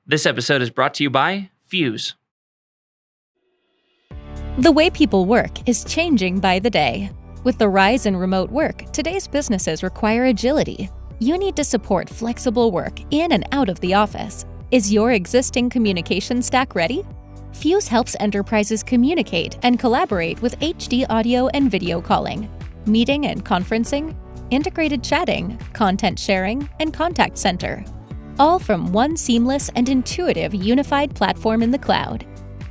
This episode is brought to you by Fuse. The way people work is changing by the day. With the rise in remote work, today's businesses require agility. You need to support flexible work in and out of the office. Is your existing communication stack ready? Fuse helps enterprises communicate and collaborate with HD audio and video calling, meeting and conferencing, integrated chatting, content sharing, and contact center. All from one seamless and intuitive unified platform in the cloud.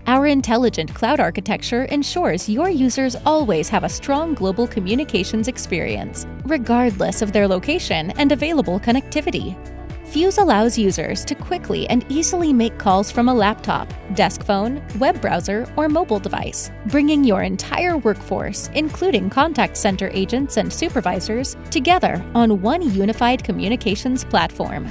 Our intelligent cloud architecture ensures your users always have a strong global communications experience, regardless of their location and available connectivity. Fuse allows users to quickly and easily make calls from a laptop, desk phone, web browser, or mobile device, bringing your entire workforce, including contact center agents and supervisors, together on one unified communications platform.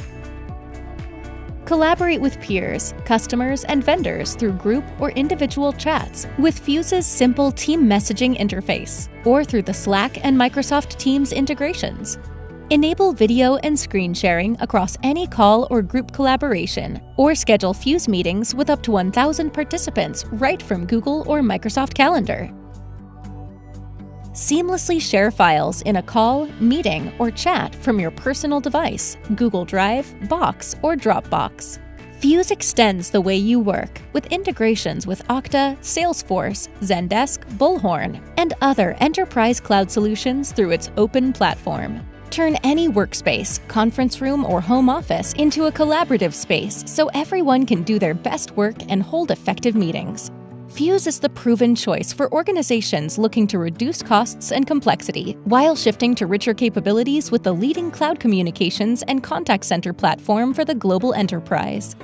Collaborate with peers, customers, and vendors through group or individual chats with Fuse's simple team messaging interface, or through the Slack and Microsoft Teams integrations. Enable video and screen sharing across any call or group collaboration, or schedule Fuse meetings with up to 1,000 participants right from Google or Microsoft Calendar. Seamlessly share files in a call, meeting, or chat from your personal device, Google Drive, Box, or Dropbox. Fuse extends the way you work with integrations with Okta, Salesforce, Zendesk, Bullhorn, and other enterprise cloud solutions through its open platform. Turn any workspace, conference room, or home office into a collaborative space so everyone can do their best work and hold effective meetings. Fuse is the proven choice for organizations looking to reduce costs and complexity while shifting to richer capabilities with the leading cloud communications and contact center platform for the global enterprise.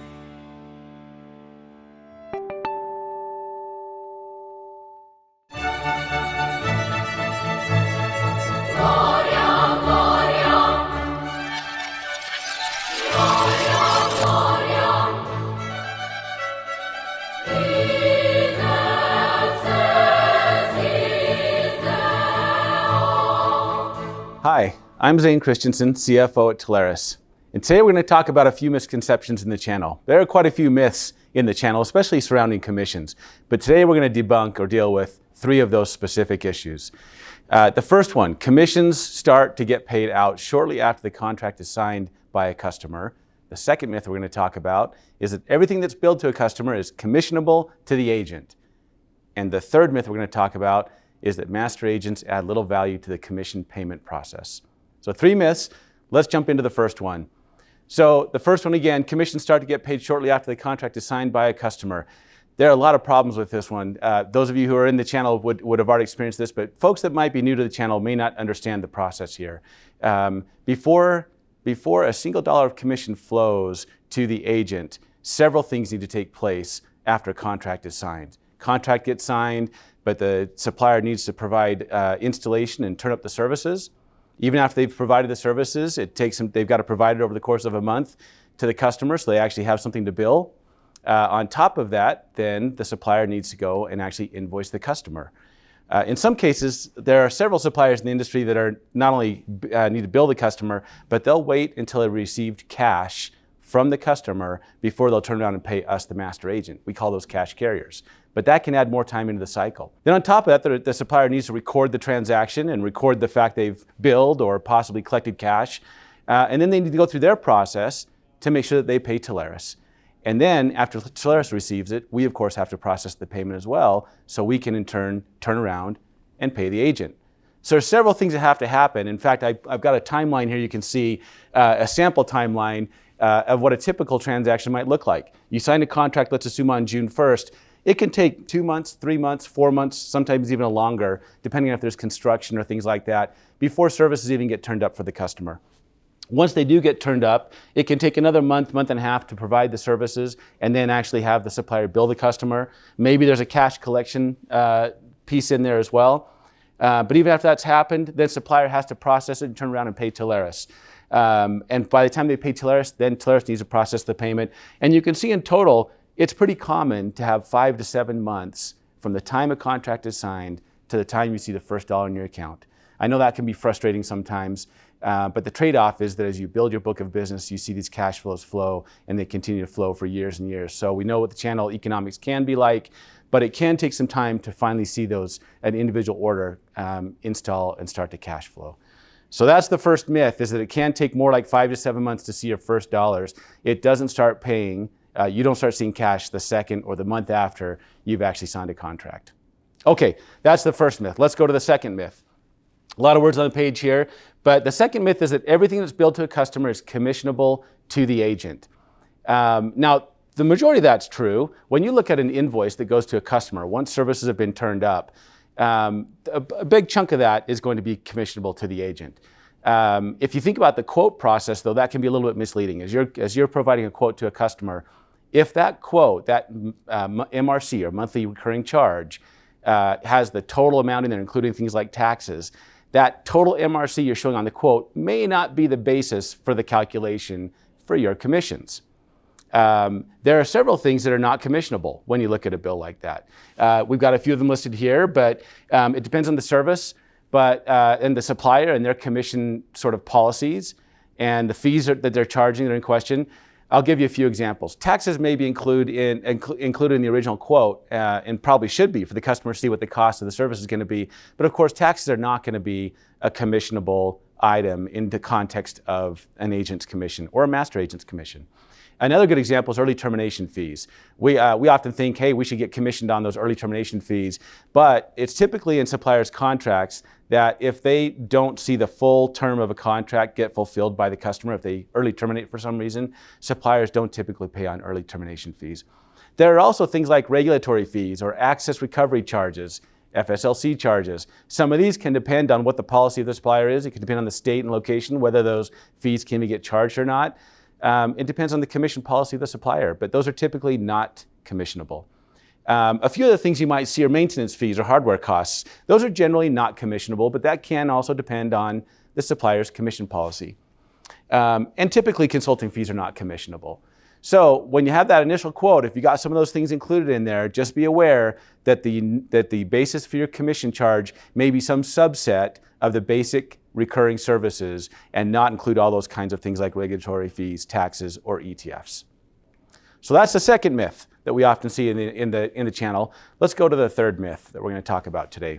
Hi, I'm Zane Christensen, CFO at Telarus. And today we're going to talk about a few misconceptions in the channel. There are quite a few myths in the channel, especially surrounding commissions. But today we're going to debunk or deal with 3 of those specific issues. The first one, commissions start to get paid out shortly after the contract is signed by a customer. The second myth we're going to talk about is that everything that's billed to a customer is commissionable to the agent. And the third myth we're going to talk about is that master agents add little value to the commission payment process. So 3 myths. Let's jump into the first one. So the first one, again, commissions start to get paid shortly after the contract is signed by a customer. There are a lot of problems with this one. Those of you who are in the channel would have already experienced this, but folks that might be new to the channel may not understand the process here. Before a single dollar of commission flows to the agent, several things need to take place after a contract is signed. Contract gets signed, but the supplier needs to provide installation and turn up the services. Even after they've provided the services, they've got to provide it over the course of a month to the customer so they actually have something to bill. On top of that, then the supplier needs to go and actually invoice the customer. In some cases, there are several suppliers in the industry that are not only need to bill the customer, but they'll wait until they received cash from the customer before they'll turn around and pay us, the master agent. We call those cash carriers. But that can add more time into the cycle. Then on top of that, the supplier needs to record the transaction and record the fact they've billed or possibly collected cash. And then they need to go through their process to make sure that they pay Telarus. And then after Telarus receives it, we of course have to process the payment as well, so we can in turn turn around and pay the agent. So there's several things that have to happen. In fact, I've got a timeline here. You can see a sample timeline of what a typical transaction might look like. You sign a contract, let's assume on June 1st. It can take 2 months, 3 months, 4 months, sometimes even longer, depending on if there's construction or things like that, before services even get turned up for the customer. Once they do get turned up, it can take another month, month and a half to provide the services and then actually have the supplier bill the customer. Maybe there's a cash collection piece in there as well. But even after that's happened, then supplier has to process it and turn around and pay Telarus. And by the time they pay Telarus, then Telarus needs to process the payment. And you can see in total, it's pretty common to have 5 to 7 months from the time a contract is signed to the time you see the first dollar in your account. I know that can be frustrating sometimes. But the trade-off is that as you build your book of business, you see these cash flows flow, and they continue to flow for years and years. So we know what the channel economics can be like, but it can take some time to finally see those, an individual order, install and start to cash flow. So that's the first myth, is that it can take more like 5 to 7 months to see your first dollars. It doesn't start paying. You don't start seeing cash the second or the month after you've actually signed a contract. Okay, that's the first myth. Let's go to the second myth. A lot of words on the page here, but the second myth is that everything that's billed to a customer is commissionable to the agent. Now, the majority of that's true. When you look at an invoice that goes to a customer, once services have been turned up, a big chunk of that is going to be commissionable to the agent. If you think about the quote process, though, that can be a little bit misleading. As you're providing a quote to a customer, if that quote, that MRC, or monthly recurring charge, has the total amount in there, including things like taxes, that total MRC you're showing on the quote may not be the basis for the calculation for your commissions. There are several things that are not commissionable when you look at a bill like that. We've got a few of them listed here, but it depends on the service, and the supplier and their commission sort of policies and the fees that they're charging that are in question. I'll give you a few examples. Taxes may be included in the original quote, and probably should be for the customer to see what the cost of the service is going to be. But of course, taxes are not going to be a commissionable item in the context of an agent's commission or a master agent's commission. Another good example is early termination fees. We often think, hey, we should get commissioned on those early termination fees, but it's typically in suppliers' contracts that if they don't see the full term of a contract get fulfilled by the customer, if they early terminate for some reason, suppliers don't typically pay on early termination fees. There are also things like regulatory fees or access recovery charges, FSLC charges. Some of these can depend on what the policy of the supplier is. It can depend on the state and location, whether those fees can get charged or not. It depends on the commission policy of the supplier, but those are typically not commissionable. A few of the things you might see are maintenance fees or hardware costs. Those are generally not commissionable, but that can also depend on the supplier's commission policy. And typically consulting fees are not commissionable. So when you have that initial quote, if you got some of those things included in there, just be aware that the basis for your commission charge may be some subset of the basic recurring services and not include all those kinds of things like regulatory fees, taxes, or ETFs. So that's the second myth that we often see in the channel. Let's go to the third myth that we're going to talk about today.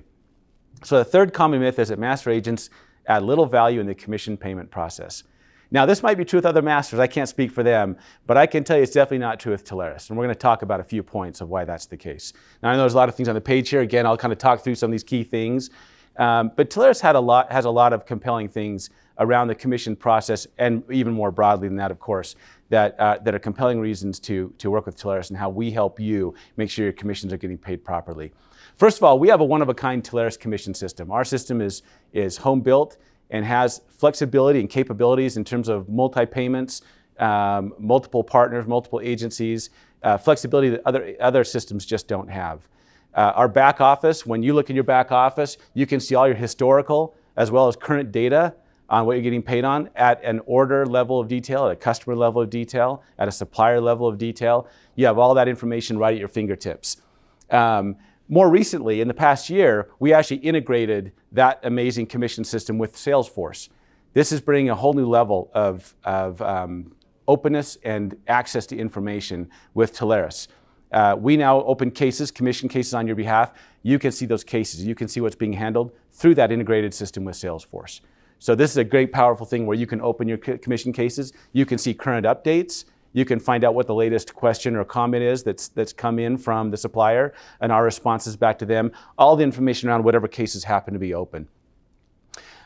So the third common myth is that master agents add little value in the commission payment process. Now, this might be true with other masters. I can't speak for them, but I can tell you it's definitely not true with Telarus. And we're going to talk about a few points of why that's the case. Now, I know there's a lot of things on the page here. Again, I'll kind of talk through some of these key things. But Telarus has a lot of compelling things around the commission process, and even more broadly than that, of course, that are compelling reasons to work with Telarus and how we help you make sure your commissions are getting paid properly. First of all, we have a one-of-a-kind Telarus commission system. Our system is home-built and has flexibility and capabilities in terms of multi-payments, multiple partners, multiple agencies, flexibility that other systems just don't have. Our back office, when you look in your back office, you can see all your historical as well as current data on what you're getting paid on at an order level of detail, at a customer level of detail, at a supplier level of detail. You have all that information right at your fingertips. More recently, in the past year, we actually integrated that amazing commission system with Salesforce. This is bringing a whole new level of openness and access to information with Telarus. We now open cases, commission cases on your behalf. You can see those cases. You can see what's being handled through that integrated system with Salesforce. So this is a great, powerful thing where you can open your commission cases. You can see current updates. You can find out what the latest question or comment is that's come in from the supplier and our responses back to them. All the information around whatever cases happen to be open.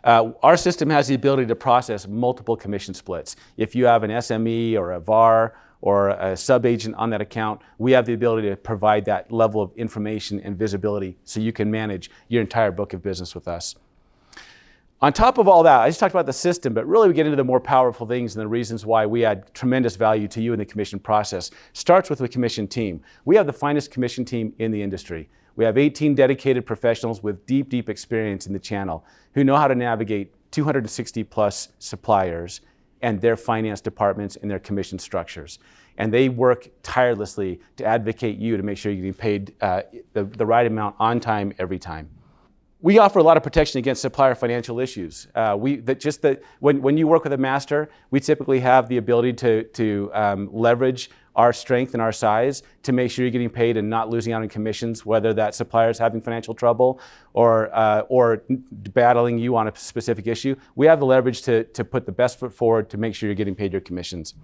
Our system has the ability to process multiple commission splits. If you have an SME or a VAR or a sub-agent on that account, we have the ability to provide that level of information and visibility so you can manage your entire book of business with us. On top of all that, I just talked about the system, but really we get into the more powerful things and the reasons why we add tremendous value to you in the commission process. Starts with the commission team. We have the finest commission team in the industry. We have 18 dedicated professionals with deep, deep experience in the channel who know how to navigate 260 plus suppliers and their finance departments and their commission structures. And they work tirelessly to advocate you to make sure you're getting paid the right amount on time every time. We offer a lot of protection against supplier financial issues. When you work with a master, we typically have the ability to leverage our strength and our size to make sure you're getting paid and not losing out on commissions, whether that supplier is having financial trouble or battling you on a specific issue. We have the leverage to put the best foot forward to make sure you're getting paid your commissions.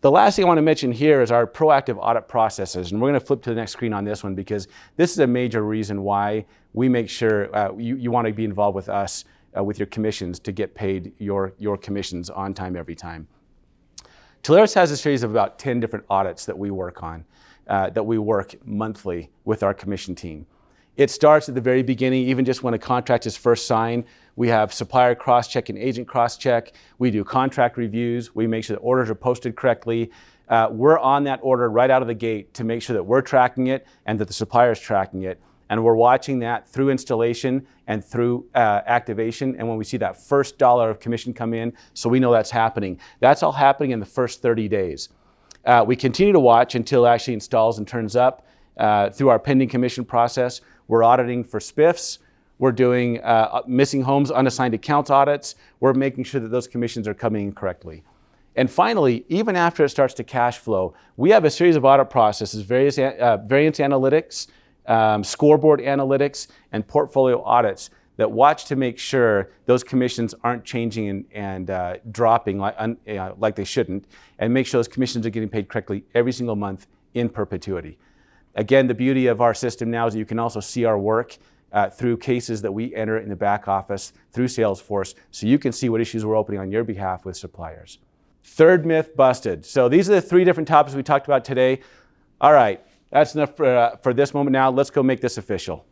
The last thing I want to mention here is our proactive audit processes, and we're going to flip to the next screen on this one because this is a major reason why we make sure you want to be involved with us with your commissions to get paid your commissions on time every time. Telarus has a series of about 10 different audits that we work on, that we work monthly with our commission team. It starts at the very beginning, even just when a contract is first signed. We have supplier cross-check and agent cross-check. We do contract reviews. We make sure that orders are posted correctly. We're on that order right out of the gate to make sure that we're tracking it and that the supplier is tracking it. And we're watching that through installation and through activation. And when we see that first dollar of commission come in, so we know that's happening. That's all happening in the first 30 days. We continue to watch until it actually installs and turns up through our pending commission process. We're auditing for spiffs. We're doing missing homes, unassigned accounts audits. We're making sure that those commissions are coming in correctly. And finally, even after it starts to cash flow, we have a series of audit processes, variance analytics, scoreboard analytics, and portfolio audits that watch to make sure those commissions aren't changing and dropping like they shouldn't, and make sure those commissions are getting paid correctly every single month in perpetuity. Again, the beauty of our system now is that you can also see our work through cases that we enter in the back office through Salesforce, so you can see what issues we're opening on your behalf with suppliers. Third myth busted. So these are the 3 different topics we talked about today. All right, that's enough for this moment now. Let's go make this official.